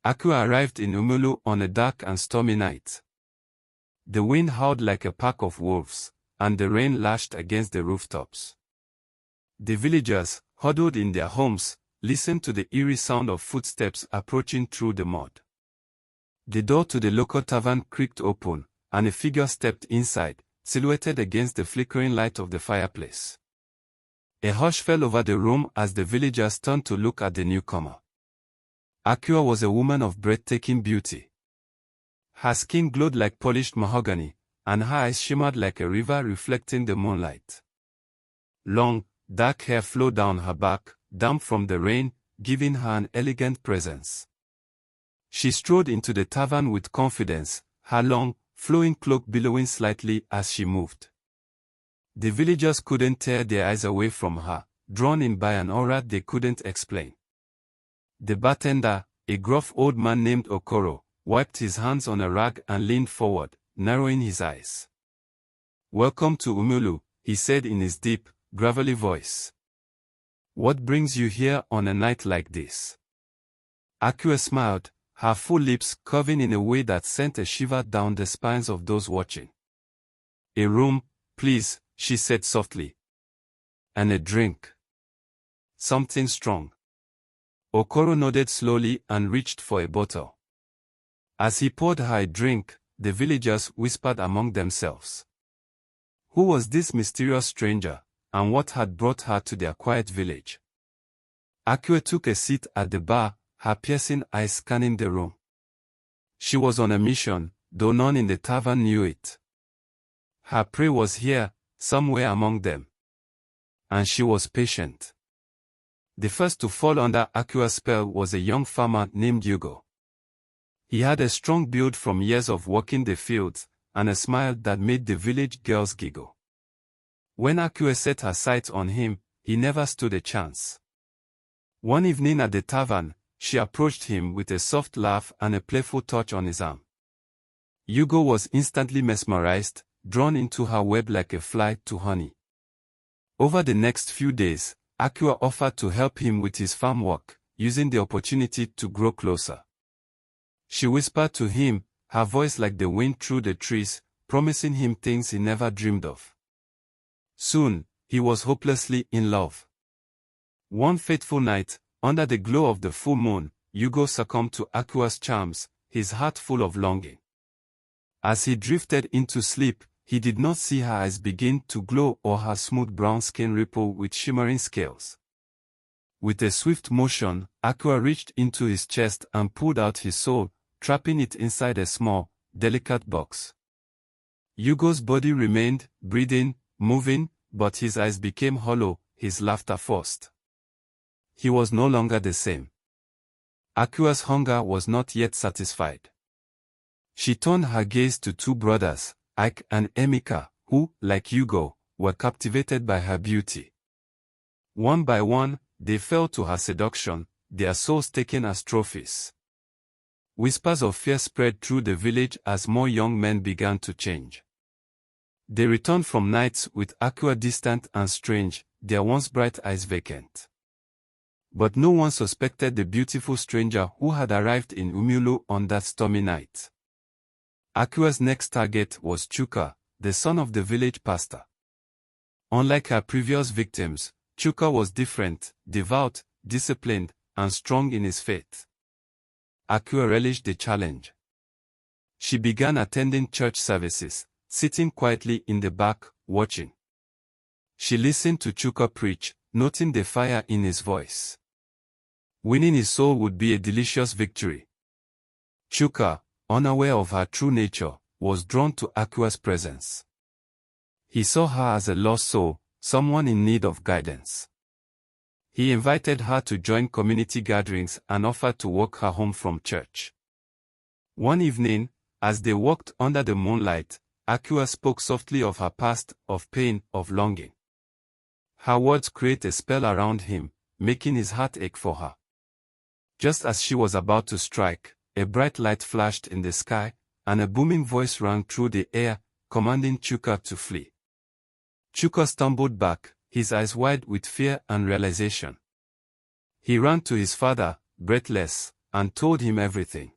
Akua arrived in Umulu on a dark and stormy night. The wind howled like a pack of wolves, and the rain lashed against the rooftops. The villagers, huddled in their homes, listened to the eerie sound of footsteps approaching through the mud. The door to the local tavern creaked open, and a figure stepped inside, silhouetted against the flickering light of the fireplace. A hush fell over the room as the villagers turned to look at the newcomer. Akua was a woman of breathtaking beauty. Her skin glowed like polished mahogany, and her eyes shimmered like a river reflecting the moonlight. Long, dark hair flowed down her back, damp from the rain, giving her an elegant presence. She strode into the tavern with confidence, her long, flowing cloak billowing slightly as she moved. The villagers couldn't tear their eyes away from her, drawn in by an aura they couldn't explain. The bartender, a gruff old man named Okoro, wiped his hands on a rag and leaned forward, narrowing his eyes. "Welcome to Umulu," he said in his deep, gravelly voice. "What brings you here on a night like this?" Akua smiled, her full lips curving in a way that sent a shiver down the spines of those watching. "A room, please," she said softly. "And a drink. Something strong." Okoro nodded slowly and reached for a bottle. As he poured her a drink, the villagers whispered among themselves. Who was this mysterious stranger, and what had brought her to their quiet village? Akua took a seat at the bar, her piercing eyes scanning the room. She was on a mission, though none in the tavern knew it. Her prey was here, somewhere among them. And she was patient. The first to fall under Akua's spell was a young farmer named Hugo. He had a strong build from years of working the fields, and a smile that made the village girls giggle. When Akua set her sights on him, he never stood a chance. One evening at the tavern, she approached him with a soft laugh and a playful touch on his arm. Hugo was instantly mesmerized, drawn into her web like a fly to honey. Over the next few days, Akua offered to help him with his farm work, using the opportunity to grow closer. She whispered to him, her voice like the wind through the trees, promising him things he never dreamed of. Soon, he was hopelessly in love. One fateful night, under the glow of the full moon, Hugo succumbed to Akua's charms, his heart full of longing. As he drifted into sleep, he did not see her eyes begin to glow or her smooth brown skin ripple with shimmering scales. With a swift motion, Akua reached into his chest and pulled out his soul, trapping it inside a small, delicate box. Hugo's body remained, breathing, moving, but his eyes became hollow, his laughter forced. He was no longer the same. Akua's hunger was not yet satisfied. She turned her gaze to two brothers, Ike and Emeka, who, like Hugo, were captivated by her beauty. One by one, they fell to her seduction, their souls taken as trophies. Whispers of fear spread through the village as more young men began to change. They returned from nights with Akua distant and strange, their once bright eyes vacant. But no one suspected the beautiful stranger who had arrived in Umulu on that stormy night. Akua's next target was Chuka, the son of the village pastor. Unlike her previous victims, Chuka was different, devout, disciplined, and strong in his faith. Akua relished the challenge. She began attending church services, sitting quietly in the back, watching. She listened to Chuka preach, noting the fire in his voice. Winning his soul would be a delicious victory. Chuka, unaware of her true nature, was drawn to Akua's presence. He saw her as a lost soul, someone in need of guidance. He invited her to join community gatherings and offered to walk her home from church. One evening, as they walked under the moonlight, Akua spoke softly of her past, of pain, of longing. Her words created a spell around him, making his heart ache for her. Just as she was about to strike, a bright light flashed in the sky, and a booming voice rang through the air, commanding Chuka to flee. Chuka stumbled back, his eyes wide with fear and realization. He ran to his father, breathless, and told him everything.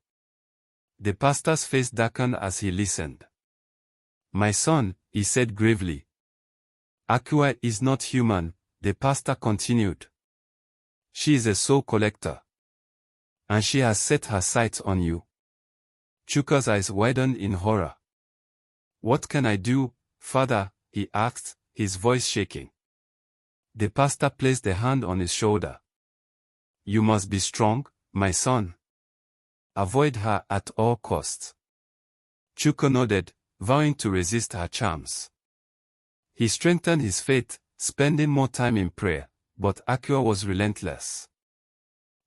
The pastor's face darkened as he listened. "My son," he said gravely. "Akua is not human," the pastor continued. "She is a soul collector. And she has set her sights on you." Chuka's eyes widened in horror. "What can I do, Father?" he asked, his voice shaking. The pastor placed a hand on his shoulder. "You must be strong, my son. Avoid her at all costs." Chuka nodded, vowing to resist her charms. He strengthened his faith, spending more time in prayer, but Akua was relentless.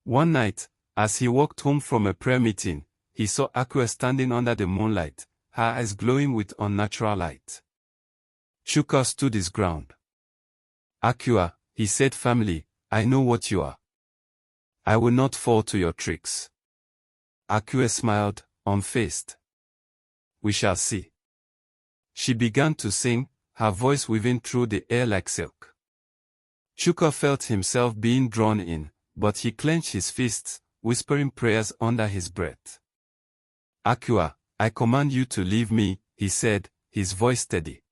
One night, as he walked home from a prayer meeting, he saw Akua standing under the moonlight, her eyes glowing with unnatural light. Chuka stood his ground. "Akua," he said firmly, "I know what you are. I will not fall to your tricks." Akua smiled, unfazed. "We shall see." She began to sing, her voice weaving through the air like silk. Chuka felt himself being drawn in, but he clenched his fists, whispering prayers under his breath. "Akua, I command you to leave me," he said, his voice steady.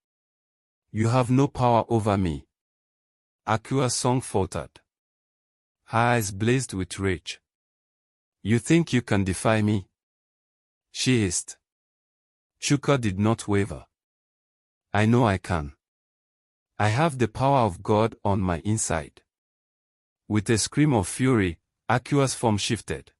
"You have no power over me." Akua's song faltered. Her eyes blazed with rage. "You think you can defy me?" she hissed. Chuka did not waver. "I know I can. I have the power of God on my inside." With a scream of fury, Akua's form shifted.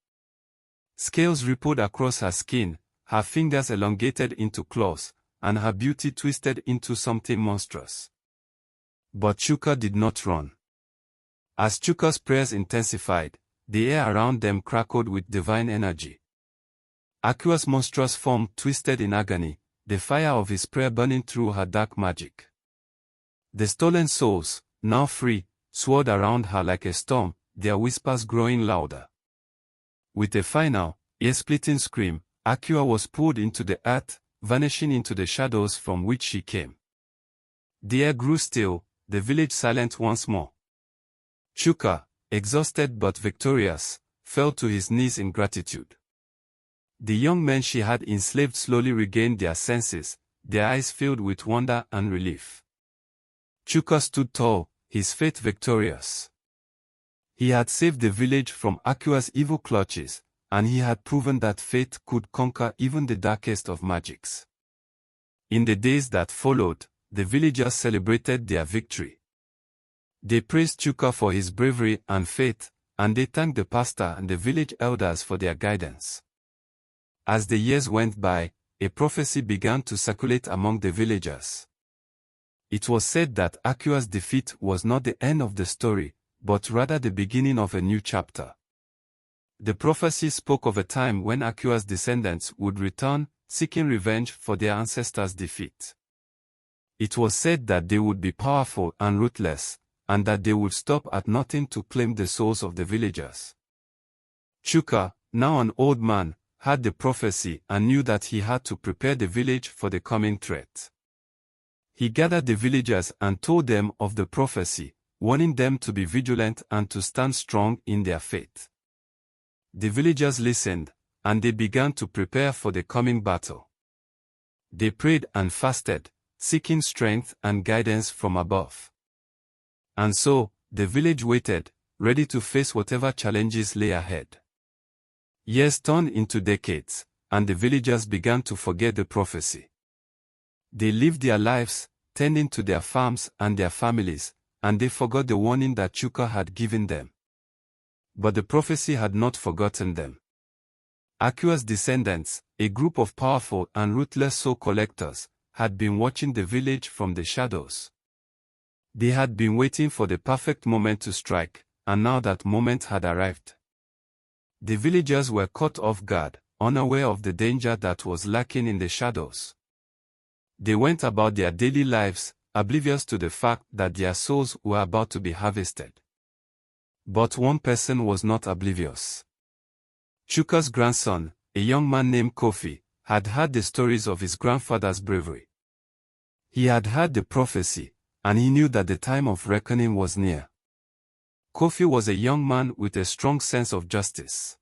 Scales rippled across her skin, her fingers elongated into claws, and her beauty twisted into something monstrous. But Chuka did not run. As Chuka's prayers intensified, the air around them crackled with divine energy. Akua's monstrous form twisted in agony, the fire of his prayer burning through her dark magic. The stolen souls, now free, swirled around her like a storm, their whispers growing louder. With a final, ear-splitting scream, Akua was pulled into the earth, vanishing into the shadows from which she came. The air grew still, the village silent once more. Chuka, exhausted but victorious, fell to his knees in gratitude. The young men she had enslaved slowly regained their senses, their eyes filled with wonder and relief. Chuka stood tall, his faith victorious. He had saved the village from Akua's evil clutches, and he had proven that faith could conquer even the darkest of magics. In the days that followed, the villagers celebrated their victory. They praised Chuka for his bravery and faith, and they thanked the pastor and the village elders for their guidance. As the years went by, a prophecy began to circulate among the villagers. It was said that Akua's defeat was not the end of the story, but rather the beginning of a new chapter. The prophecy spoke of a time when Akua's descendants would return, seeking revenge for their ancestors' defeat. It was said that they would be powerful and ruthless, and that they would stop at nothing to claim the souls of the villagers. Chuka, now an old man, heard the prophecy and knew that he had to prepare the village for the coming threat. He gathered the villagers and told them of the prophecy, warning them to be vigilant and to stand strong in their faith. The villagers listened, and they began to prepare for the coming battle. They prayed and fasted, seeking strength and guidance from above. And so, the village waited, ready to face whatever challenges lay ahead. Years turned into decades, and the villagers began to forget the prophecy. They lived their lives, tending to their farms and their families, and they forgot the warning that Chuka had given them. But the prophecy had not forgotten them. Akua's descendants, a group of powerful and ruthless soul collectors, had been watching the village from the shadows. They had been waiting for the perfect moment to strike, and now that moment had arrived. The villagers were caught off guard, unaware of the danger that was lurking in the shadows. They went about their daily lives, oblivious to the fact that their souls were about to be harvested. But one person was not oblivious. Chuka's grandson, a young man named Kofi, had heard the stories of his grandfather's bravery. He had heard the prophecy, and he knew that the time of reckoning was near. Kofi was a young man with a strong sense of justice.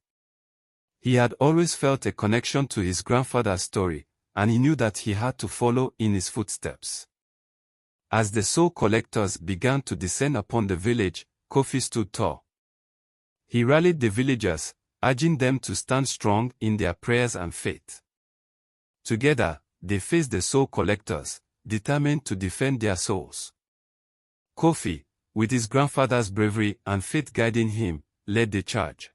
He had always felt a connection to his grandfather's story, and he knew that he had to follow in his footsteps. As the soul collectors began to descend upon the village, Kofi stood tall. He rallied the villagers, urging them to stand strong in their prayers and faith. Together, they faced the soul collectors, determined to defend their souls. Kofi, with his grandfather's bravery and faith guiding him, led the charge.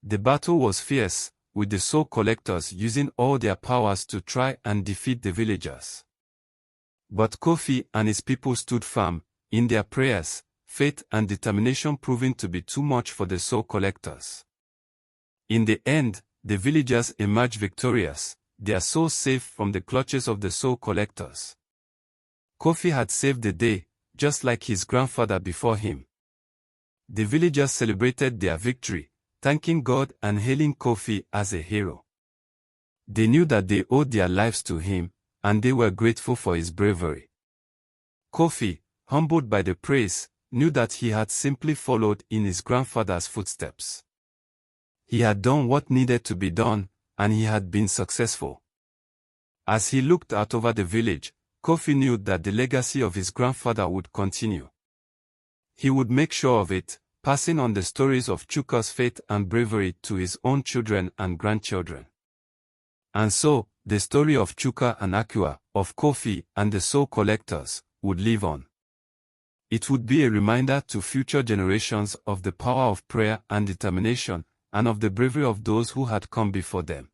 The battle was fierce, with the soul collectors using all their powers to try and defeat the villagers. But Kofi and his people stood firm, in their prayers, faith and determination proving to be too much for the soul collectors. In the end, the villagers emerged victorious, their souls safe from the clutches of the soul collectors. Kofi had saved the day, just like his grandfather before him. The villagers celebrated their victory, thanking God and hailing Kofi as a hero. They knew that they owed their lives to him, and they were grateful for his bravery. Kofi, humbled by the praise, knew that he had simply followed in his grandfather's footsteps. He had done what needed to be done, and he had been successful. As he looked out over the village, Kofi knew that the legacy of his grandfather would continue. He would make sure of it, passing on the stories of Chuka's faith and bravery to his own children and grandchildren. And so, the story of Chuka and Akua, of Kofi and the soul collectors, would live on. It would be a reminder to future generations of the power of prayer and determination, and of the bravery of those who had come before them.